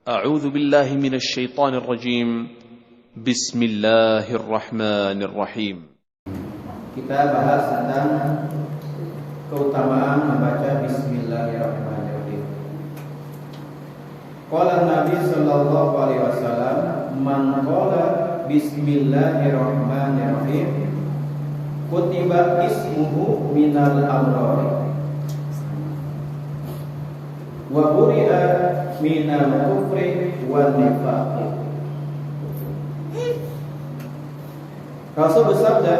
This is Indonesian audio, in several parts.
أعوذ بالله من الشيطان الرجيم. بسم الله الرحمن الرحيم. Kita bahas tentang keutamaan membaca Bismillahirrahmanirrahim. Qala Nabi sallallahu alaihi wasallam, man qala Bismillahirrahmanirrahim kutiba ismuhu minal amrari wa buri'a minal kufri wan nifaqi. Rasul bersabda,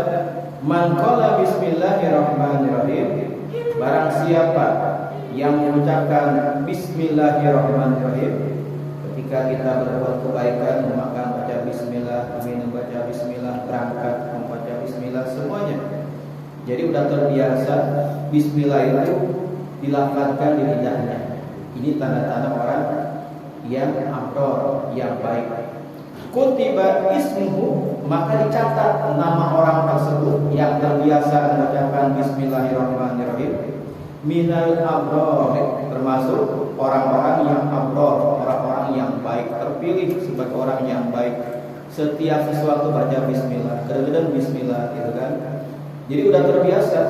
man qala Bismillahirrahmanirrahim, barang siapa yang mengucapkan Bismillahirrahmanirrahim ketika kita berbuat kebaikan, maka baca Bismillah, minum baca Bismillah, berangkat membaca Bismillah, semuanya. Jadi udah terbiasa Bismillah itu dilafazkan di lidahnya. Ini tanda-tanda orang yang abrar, yang baik. Kutiba ismuhu, maka dicatat nama orang tersebut yang terbiasa mengucapkan Bismillahirrahmanirrahim minal abrar, termasuk orang-orang yang abrar, orang-orang yang baik, terpilih sebagai orang yang baik. Setiap sesuatu baca Bismillah, kadang-kadang Bismillah, gitu kan. Jadi udah terbiasa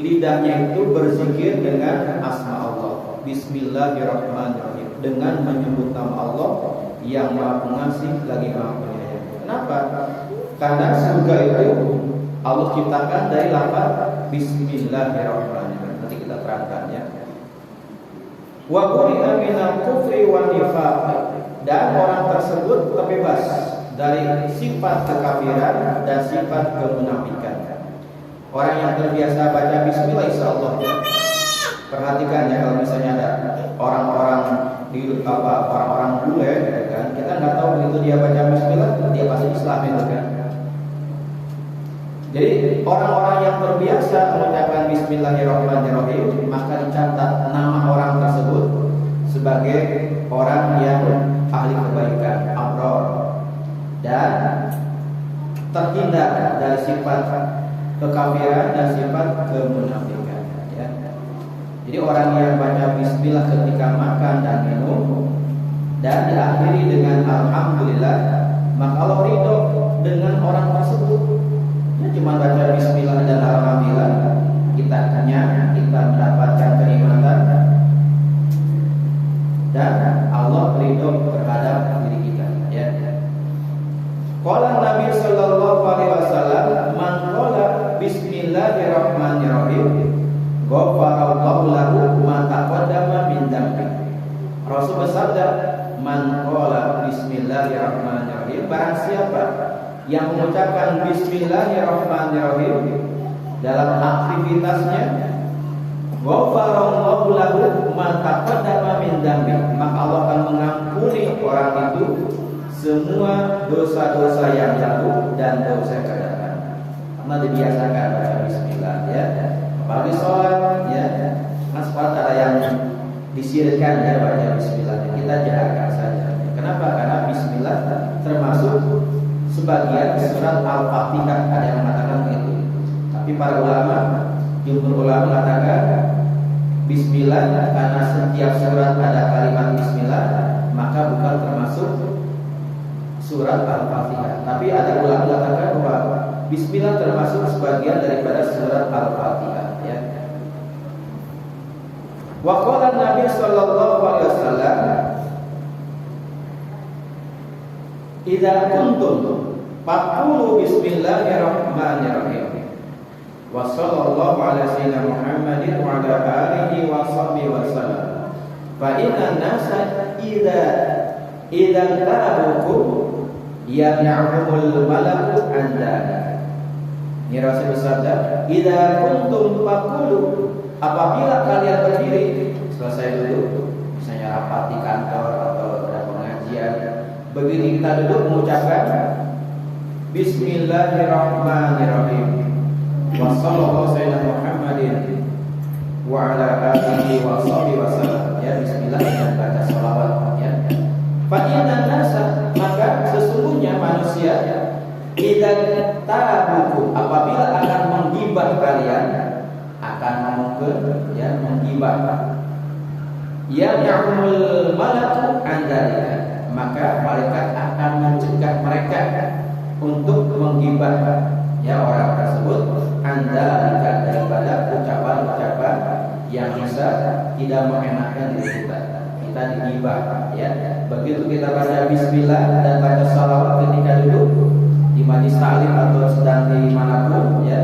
lidahnya itu berzikir dengan asma Allah, Bismillahirrahmanirrahim, dengan menyebut nama Allah yang Maha Pengasih lagi Maha Penyayang. Kenapa? Karena surga itu Allah ciptakan dari lafaz Bismillahirrahmanirrahim. Nanti kita terangkan ya. Wa buri'a minal kufri wan nifaq, dan orang tersebut terbebas dari sifat kekafiran dan sifat kemunafikan. Orang yang terbiasa baca Bismillah, insyaallah ya. Perhatikan ya, kalau misalnya ada orang-orang di orang-orang bule, gitu kan, kita nggak tahu begitu dia baca Bismillah, dia pasti Islam, itu kan. Jadi orang-orang yang terbiasa mengucapkan Bismillahirrahmanirrahim, maka dicatat nama orang tersebut sebagai orang yang ahli kebaikan, abrar, dan terhindar dari sifat kekafiran dan sifat kemunafikan. Ya. Jadi orang yang baca Bismillah ketika makan dan minum dan diakhiri dengan Alhamdulillah, maka Allah ridho dengan orang tersebut. Ya, cuma baca Bismillah dan Alhamdulillah, kita kenyang, kita mendapatkan kenikmatan, dan Allah ridho terhadap diri kita. Ya. Qala Nabi sallallahu alaihi wasallam, man qala Bismillahirrahmanirrahim ghafarallahu lahu ma taqaddama min dzambi. Rasul bersabda, man qala Bismillahirrahmanirrahim, barang siapa yang mengucapkan Bismillahirrahmanirrahim dalam aktivitasnya, ghafarallahu lahu ma taqaddama min dzambi, maka Allah akan mengampuni orang itu semua dosa-dosa yang lalu dan dosa yang akan datang. Karena dibiasakan baca Bismillah ya. Apalagi sholat ya. Nah, sholat ada yang disirkan ya baca Bismillah. Kita jaga saja. Kenapa? Karena Bismillah termasuk sebagian surat Al-Fatihah, ada yang mengatakan begitu. Tapi para ulama, jumhur ulama mengatakan Bismillah karena setiap surat ada kalimat Bismillah, maka bukan termasuk surat Al-Fatihah. Tapi ada ulama mengatakan bahwa Bismillah termasuk sebagian daripada surat Al-Fatihah ya. Wa qala Nabi sallallahu alaihi wasallam, idza kuntum faqulu bismillahirrahmanirrahim wa sallallahu ala sayyidina Muhammadin wa ala alihi wa sahbihi wasallam, fa inna nasa idza ta'abukum ya'na'umul malaku anda. Ini Rasul bersabda, idza kuntum faqulu, apabila kalian berdiri selesai duduk, misalnya rapat di kantor atau ada pengajian, begitu kita duduk mengucapkan Bismillahirrahmanirrahim wa sallallahu sayyidina Muhammadin wa ala alihi wa sahbihi wasallam, ya, Bismillah dan baca salawat ya. Fa inna nasa, maka sesungguhnya manusia idza tabuku, apabila akan menggibah kalian, akan menggibah, ya ya'umul malaku andalika, tidak mengenakan diri kita digibah ya. Begitu kita baca bismillah dan baca salawat ketika duduk di majlis ta'lim atau sedang di manapun ya,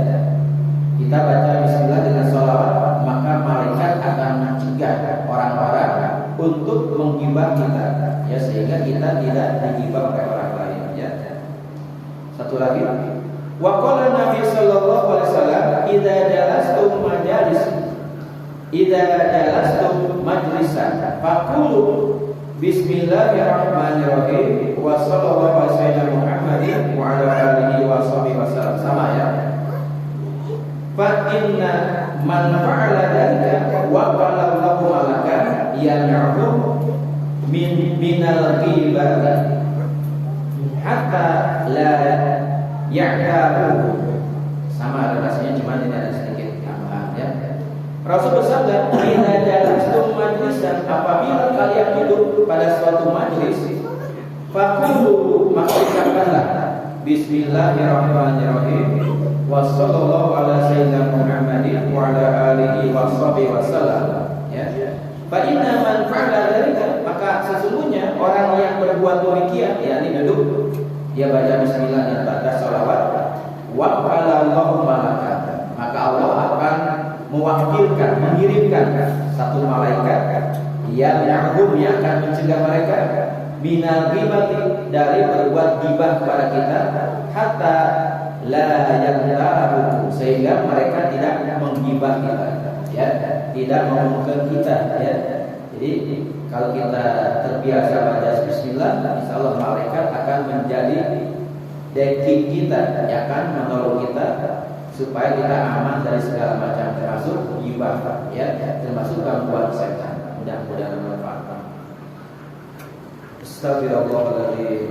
kita baca bismillah dengan salawat, maka malaikat akan mencegah orang-orang untuk menggibah kita ya, sehingga kita tidak digibah oleh orang lain ya. Satu lagi, wa qala Nabi sallallahu alaihi wasallam, idza jalastum majlisan faqulu bismillahirrahmanirrahim wa sallallahu alaihi wasallam Muhammadin wa ala alihi wa sahbihi wasallam. Sama ya. Fa inna man fa'ala dzalika wa qala Allahu malakan yan'ahu minal ghibati hatta la ya'tabu. Sama rasanya, cuma tidak ada sedikit tambahan ya. Rasul bersabda, "Idza jalastum majlisan," apabila kalian duduk pada suatu majlis, faqulu, maka ucapkanlah bismillahirrahmanirrahim wa sallallahu ala sayyidina Muhammadin wa ala alihi wa sahbihi wasallam ya. Fa inna man fa'ala dzalika, maka sesungguhnya orang yang berbuat demikian, yakni duduk, dia baca bismillah dan baca salawat, wa qala Allahu malakan, maka Allah akan mewakilkan, mengirimkan satu malaikat yang akan mencegah mereka minal ghibati, dari berbuat ghibah kepada kita, hatta la yaqtabu, sehingga mereka tidak menggibah kita ya, tidak mengumumkan kita ya. Jadi kalau kita terbiasa baca bismillah, insyaallah malaikat akan menjadi backing kita, akan menolong kita supaya kita aman dari segala macam, termasuk ghibah ya, termasuk gangguan setan. Mudah-mudahan bermanfaat. Astagfirullahaladzim.